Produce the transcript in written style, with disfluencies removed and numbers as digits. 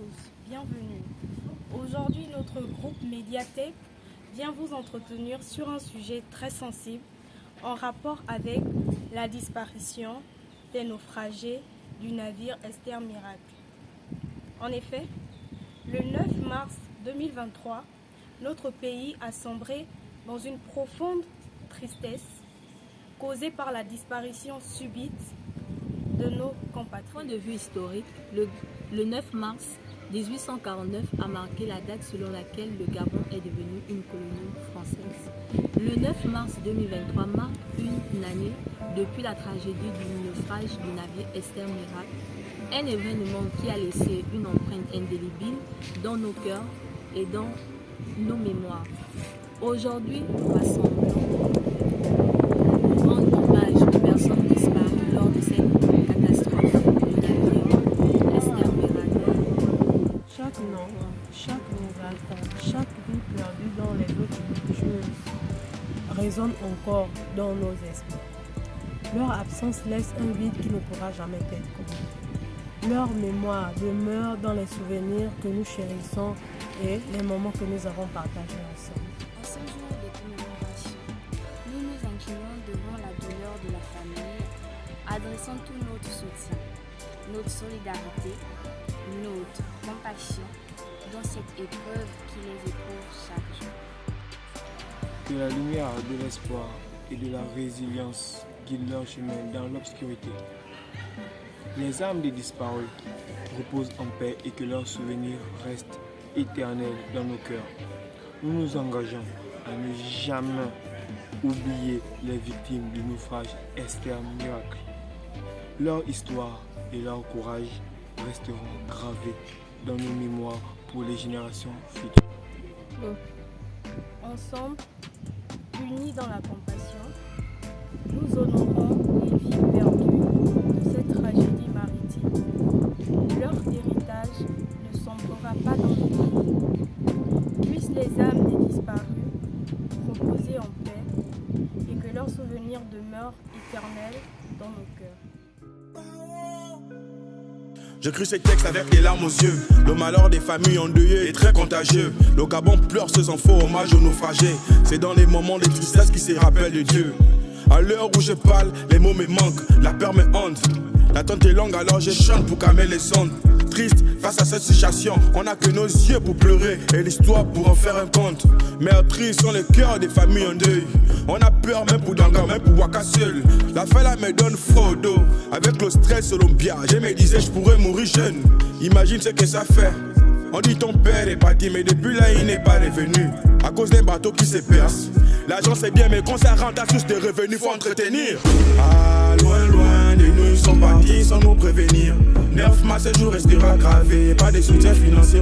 tous, bienvenue. Aujourd'hui, notre groupe Médiathèque vient vous entretenir sur un sujet très sensible en rapport avec la disparition des naufragés du navire Esther Miracle. En effet, le 9 mars 2023, notre pays a sombré dans une profonde tristesse causée par la disparition subite de nos compatriotes. Point de vue historique, le 9 mars 1849 a marqué la date selon laquelle le Gabon est devenu une colonie française. Le 9 mars 2023 marque une année depuis la tragédie du naufrage du navire Esther Miracle, un événement qui a laissé une empreinte indélébile dans nos cœurs et dans nos mémoires. Aujourd'hui, nous rassemblons pour rendre hommage aux personnes disparues lors de cette catastrophe du navire Esther Miracle. Chaque nom, chaque nouvelle, chaque vie perdue dans les eaux tumultueuses résonne encore dans nos esprits. Leur absence laisse un vide qui ne pourra jamais être comblé. Leur mémoire demeure dans les souvenirs que nous chérissons et les moments que nous avons partagés ensemble. En ce jour de commémoration, nous nous inclinons devant la douleur de la famille, adressant tout notre soutien, notre solidarité, notre compassion dans cette épreuve qui les éprouve chaque jour. Que la lumière de l'espoir et de la résilience guide leur chemin dans l'obscurité. Les âmes des disparus reposent en paix et que leurs souvenirs restent éternels dans nos cœurs. Nous nous engageons à ne jamais oublier les victimes du naufrage Esther Miracle. Leur histoire et leur courage resteront gravés dans nos mémoires pour les générations futures. Ensemble, unis dans la compassion, nous honorons les vies perdues de cette tragédie maritime. Leur héritage ne sombrera pas dans l'oubli. Puissent les âmes des disparus reposer en paix et que leurs souvenirs demeurent éternels dans nos cœurs. J'écris ces textes avec les larmes aux yeux. Le malheur des familles endeuillées est très contagieux. Le Gabon pleure ce sans faux hommage aux naufragés. C'est dans les moments de tristesse qui se rappellent de Dieu. À l'heure où je parle, les mots me manquent, la peur me hante. L'attente est longue alors je chante pour calmer les sondes. Triste face à cette situation, on n'a que nos yeux pour pleurer et l'histoire pour en faire un conte. Meurtris sont les cœurs des familles en deuil. On a peur même pour Danga, même pour Waka seul. La faim là me donne froid au dos. Avec le stress selon Bia, je me disais je pourrais mourir jeune. Imagine ce que ça fait. On dit ton père est parti mais depuis là il n'est pas revenu. À cause des bateaux qui se percent. L'argent c'est bien mais quand ça rentre à source de revenus faut entretenir. Ah loin loin de nous ils sont partis sans nous prévenir. 9 mars ce jour restera gravé. Pas de soutien financier.